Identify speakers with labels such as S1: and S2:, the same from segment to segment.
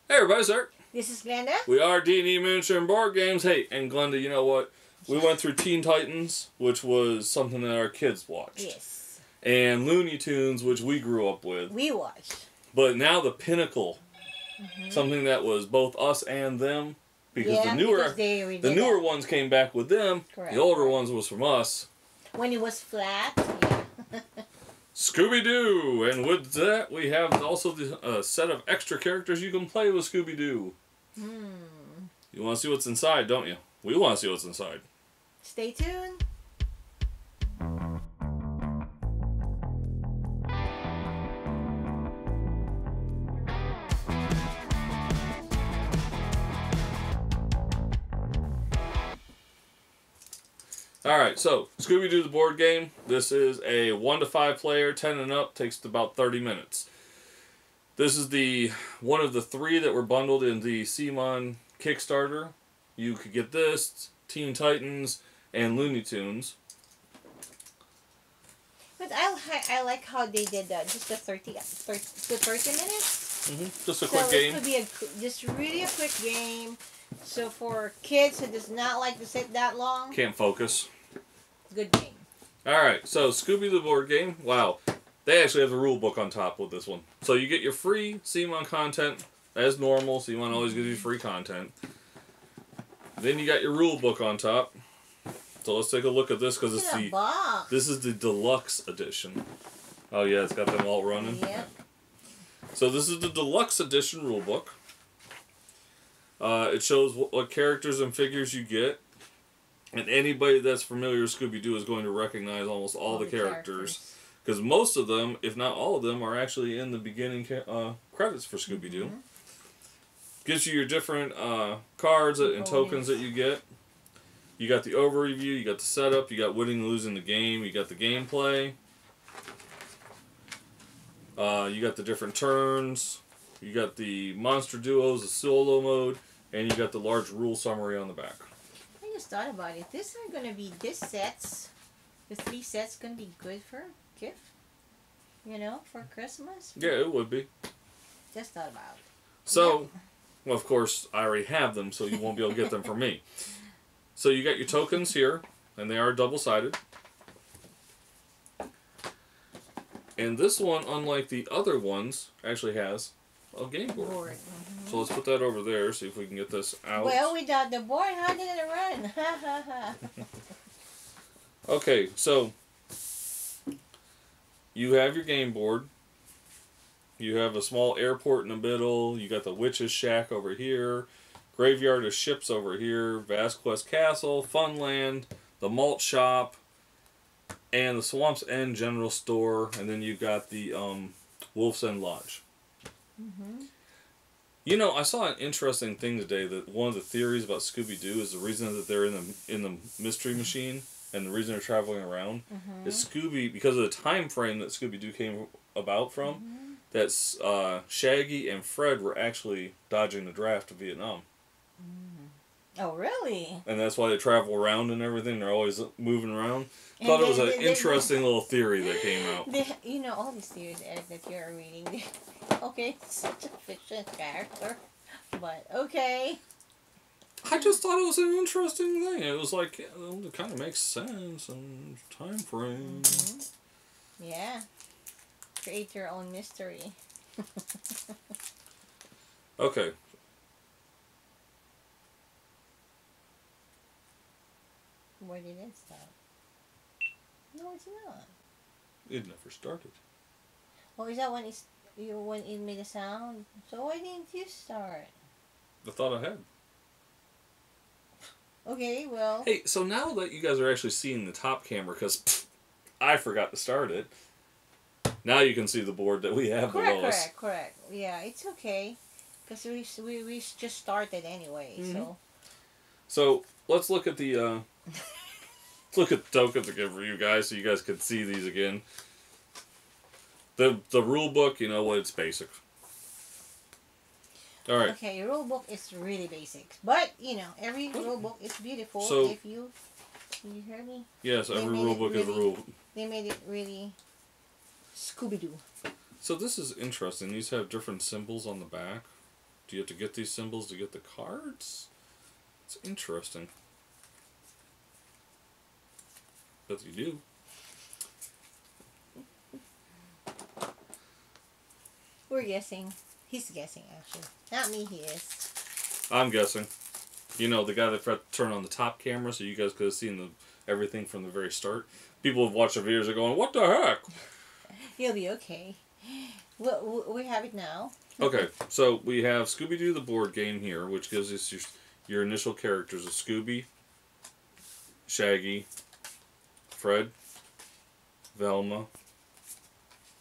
S1: Hey everybody, sir.
S2: This is Glenda.
S1: We are D&D Miniature and Board Games. Hey, and Glenda, you know what? We went through Teen Titans, which was something that our kids watched.
S2: Yes.
S1: And Looney Tunes, which we grew up with.
S2: We watched.
S1: But now the pinnacle, something that was both us and them, because the newer ones came back with them.
S2: Correct.
S1: The older ones was from us.
S2: When it was flat. Yeah.
S1: Scooby-Doo! And with that, we have also the set of extra characters you can play with Scooby-Doo. You want to see what's inside, don't you? We want to see what's inside.
S2: Stay tuned.
S1: Alright, so Scooby-Doo the board game. This is a 1 to 5 player, 10 and up, takes about 30 minutes. This is one of the 3 that were bundled in the CMON Kickstarter. You could get this, Teen Titans, and Looney Tunes.
S2: But I like how they did that. Just the 30 minutes.
S1: Just a quick game.
S2: It could be just really a quick game. So for kids who does not like to sit that long.
S1: Can't focus.
S2: Good game.
S1: Alright, so Scooby the board game. Wow. They actually have the rule book on top with this one. So you get your free CMON content as normal. CMON always gives you free content. Then you got your rule book on top. So let's take a look at this because this is the Deluxe edition. Oh yeah, it's got them all running.
S2: Yep.
S1: So this is the Deluxe edition rule book. It shows what characters and figures you get. And anybody that's familiar with Scooby-Doo is going to recognize almost all the characters. Because most of them, if not all of them, are actually in the beginning credits for Scooby-Doo. Gives you your different cards and tokens that you get. You got the overview, you got the setup, you got winning and losing the game, you got the gameplay. You got the different turns. You got the monster duos, the solo mode, and you got the large rule summary on the back.
S2: I just thought about it. This are going to be, the 3 sets going to be good for gift, for Christmas.
S1: Yeah, it would be.
S2: Just thought about it.
S1: So, well, of course, I already have them, so you won't be able to get them from me. So you got your tokens here, and they are double-sided. And this one, unlike the other ones, actually has a game board. So let's put that over there, see if we can get this out.
S2: Well, without the board, how did it run?
S1: Okay, so you have your game board. You have a small airport in the middle. You got the Witch's Shack over here. Graveyard of Ships over here. Vasquez Castle, Funland, the Malt Shop, and the Swamp's End General Store. And then you got the Wolf's End Lodge. You know, I saw an interesting thing today that one of the theories about Scooby-Doo is the reason that they're in the Mystery Machine and the reason they're traveling around is because of the time frame that Scooby-Doo came about from, that Shaggy and Fred were actually dodging the draft to Vietnam.
S2: Oh, really?
S1: And that's why they travel around and everything. They're always moving around. Thought it was an interesting little theory that came out.
S2: All these theories that you're reading. Okay, such a fiction character. But, okay.
S1: I just thought it was an interesting thing. It was like, it kind of makes sense and time frame.
S2: Yeah. Create your own mystery.
S1: Okay.
S2: Where did it start? No, it's not.
S1: It never started.
S2: Oh, is that when it made a sound? So why didn't you start?
S1: The thought I had.
S2: Okay, well.
S1: Hey, so now that you guys are actually seeing the top camera, because I forgot to start it, now you can see the board that we have below us.
S2: Correct. Yeah, it's okay. Because we just started anyway, so.
S1: So, let's look at the, let's look at the tokens again for you guys so you guys can see these again. The rule book, you know what, it's basic. Alright.
S2: Okay, your rule book is really basic. But, every rule book is beautiful
S1: so,
S2: if you hear me?
S1: Yes, every rule book is a rule.
S2: They made it really Scooby-Doo.
S1: So this is interesting. These have different symbols on the back. Do you have to get these symbols to get the cards? It's interesting. But you do.
S2: We're guessing. He's guessing, actually. Not me, he is.
S1: I'm guessing. You know, the guy that forgot to turn on the top camera so you guys could have seen everything from the very start. People have watched our videos are going, what the heck?
S2: You'll be okay. We have it now.
S1: Okay, so we have Scooby-Doo the board game here, which gives us your initial characters of Scooby, Shaggy, Fred, Velma,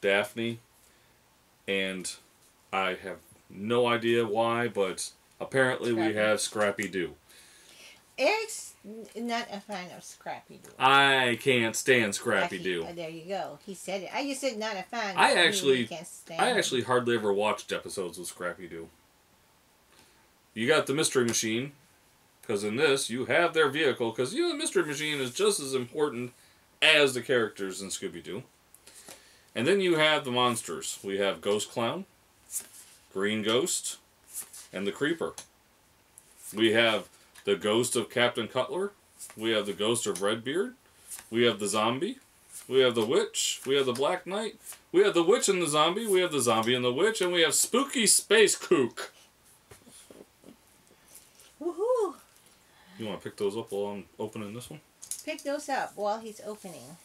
S1: Daphne, and I have no idea why, but apparently we have Scrappy-Doo.
S2: Eric's not a fan of Scrappy-Doo.
S1: I can't stand Scrappy-Doo.
S2: There you go. He said it. I just said not a fan.
S1: I actually
S2: him.
S1: hardly ever watched episodes of Scrappy-Doo. You got the Mystery Machine, because in this you have their vehicle, because you know the Mystery Machine is just as important as the characters in Scooby-Doo. And then you have the monsters. We have Ghost Clown, Green Ghost, and the Creeper. We have the ghost of Captain Cutler. We have the ghost of Redbeard. We have the zombie. We have the witch. We have the Black Knight. We have the witch and the zombie. We have the zombie and the witch. And we have Spooky Space Kook.
S2: Woohoo!
S1: You want to pick those up while I'm opening this one?
S2: Pick those up while he's opening.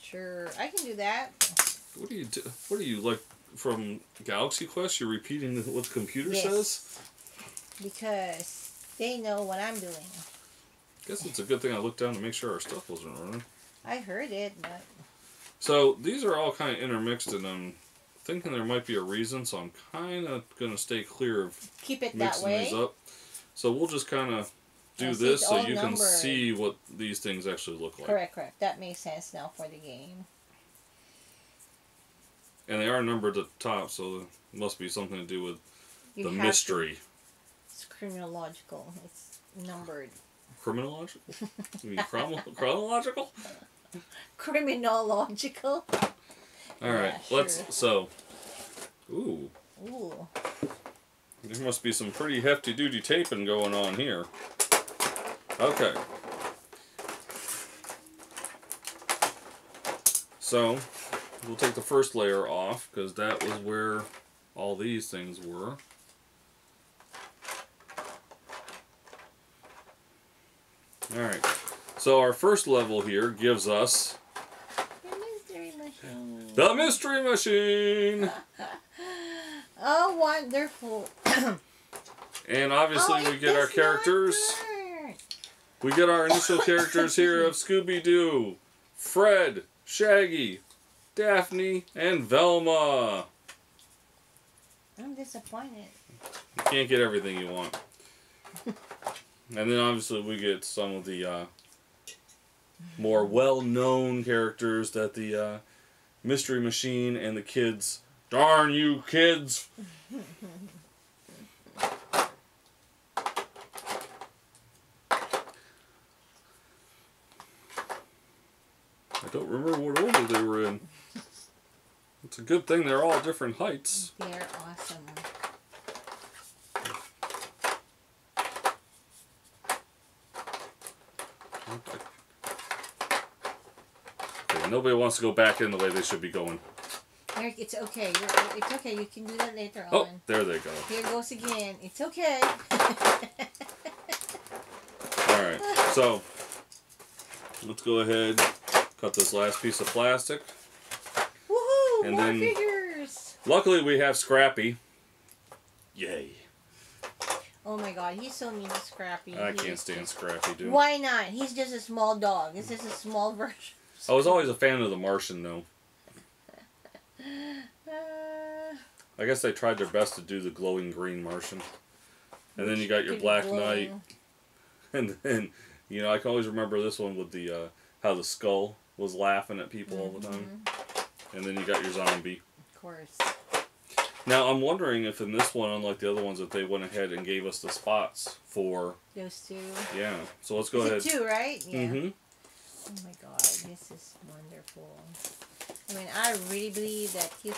S2: Sure, I can do that.
S1: What do you do? What are you, like, from Galaxy Quest? You're repeating what the computer says?
S2: Because they know what I'm doing.
S1: I guess it's a good thing I looked down to make sure our stuff wasn't running.
S2: I heard it, but...
S1: So, these are all kind of intermixed, and I'm thinking there might be a reason, so I'm kind of going to stay clear of
S2: keep it
S1: mixing
S2: that way.
S1: these up. So, we'll just kind of do this so you can see what these things actually look like.
S2: Correct. That makes sense now for the game.
S1: And they are numbered at the top, so it must be something to do with the mystery.
S2: It's chronological. It's numbered.
S1: Criminological? You mean chronological?
S2: Criminological.
S1: Alright, let's, so, ooh.
S2: Ooh.
S1: There must be some pretty hefty duty taping going on here. Okay. So, we'll take the first layer off, because that was where all these things were. Alright, so our first level here gives us
S2: The Mystery Machine.
S1: the Mystery Machine!
S2: Oh, wonderful.
S1: And obviously we get our characters. We get our initial characters here of Scooby-Doo, Fred, Shaggy, Daphne, and Velma.
S2: I'm disappointed.
S1: You can't get everything you want. And then obviously we get some of the more well-known characters that the Mystery Machine and the kids... Darn you kids! I don't remember what order they were in. It's a good thing they're all different heights.
S2: They're awesome.
S1: Okay, nobody wants to go back in the way they should be going.
S2: Eric, it's okay. It's okay. You can do that later
S1: Oh,
S2: on.
S1: there they go.
S2: Here goes again. It's okay.
S1: Alright, so let's go ahead, cut this last piece of plastic.
S2: Woohoo!
S1: And
S2: More
S1: then,
S2: figures!
S1: luckily we have Scrappy. Yay.
S2: Oh my god, he's so mean to Scrappy.
S1: I can't stand Scrappy, dude.
S2: Why not? He's just a small dog. This is a small version.
S1: I was always a fan of the Martian, though. I guess they tried their best to do the glowing green Martian. And then you got your Black Knight. And then, you know, I can always remember this one with the, how the skull was laughing at people all the time. And then you got your zombie.
S2: Of course.
S1: Now, I'm wondering if in this one, unlike the other ones, that they went ahead and gave us the spots for...
S2: Those two.
S1: Yeah. So let's go ahead.
S2: Two, right? Yeah.
S1: Mm-hmm.
S2: Oh my god, this is wonderful. I mean, I really believe that you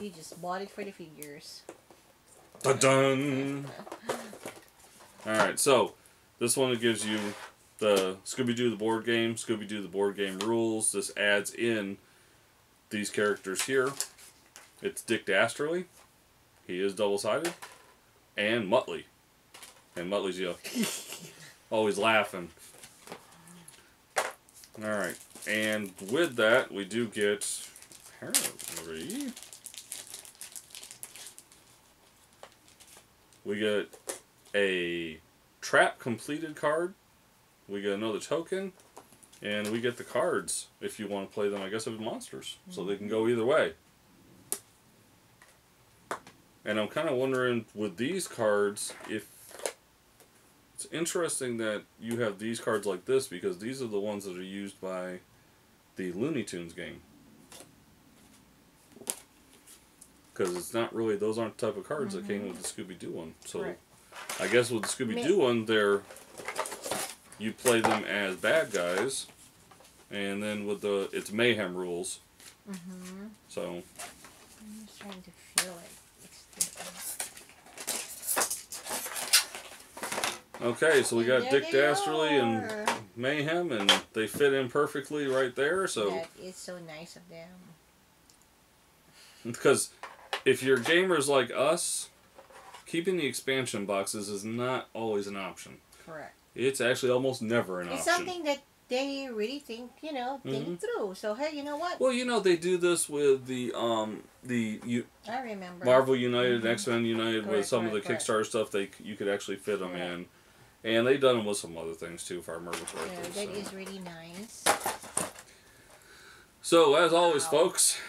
S2: just bought it for the figures.
S1: Dun dun! Alright, so this one gives you the Scooby-Doo the board game, Scooby-Doo the board game rules. This adds in these characters here. It's Dick Dastardly. He is double-sided. And Muttley. And Muttley's always laughing. Alright, and with that, we do get apparently we get a trap completed card, we get another token, and we get the cards if you want to play them, I guess, with monsters. So they can go either way. And I'm kind of wondering with these cards if it's interesting that you have these cards like this, because these are the ones that are used by the Looney Tunes game. Because it's not really, those aren't the type of cards that came with the Scooby-Doo one. So right. I guess with the Scooby-Doo one, you play them as bad guys, and then with it's mayhem rules. So
S2: I'm just trying to feel it.
S1: Okay, so we got Dick Dastardly and Mayhem, and they fit in perfectly right there. So
S2: that is so nice of them.
S1: Because if you're gamers like us, keeping the expansion boxes is not always an option.
S2: Correct.
S1: It's actually almost never an option.
S2: It's something that they really think through. So hey, you know what?
S1: Well, they do this with the
S2: I remember
S1: Marvel United, X-Men United, with some of the Kickstarter stuff. You could actually fit them in, and they've done them with some other things too, if I remember correctly.
S2: Yeah, that is really nice.
S1: So as always, folks,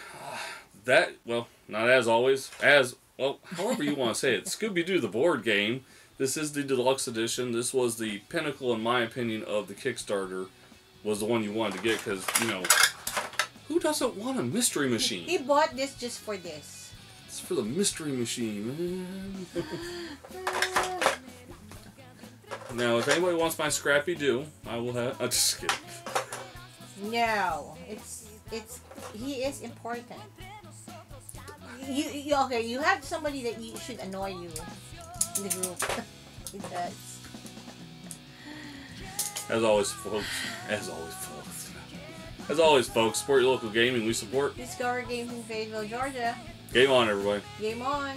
S1: not as always, however you want to say it, Scooby-Doo the board game. This is the deluxe edition. This was the pinnacle, in my opinion, of the Kickstarter. Was the one you wanted to get because, who doesn't want a mystery machine?
S2: He bought this just for this.
S1: It's for the mystery machine, man. Now, if anybody wants my Scrappy-Doo, I will have... I'm just kidding.
S2: No. He is important. You have somebody that should annoy you in the group. He does.
S1: As always, folks, support your local gaming. We support
S2: Discover Games in Fayetteville, Georgia.
S1: Game on, everybody.
S2: Game on.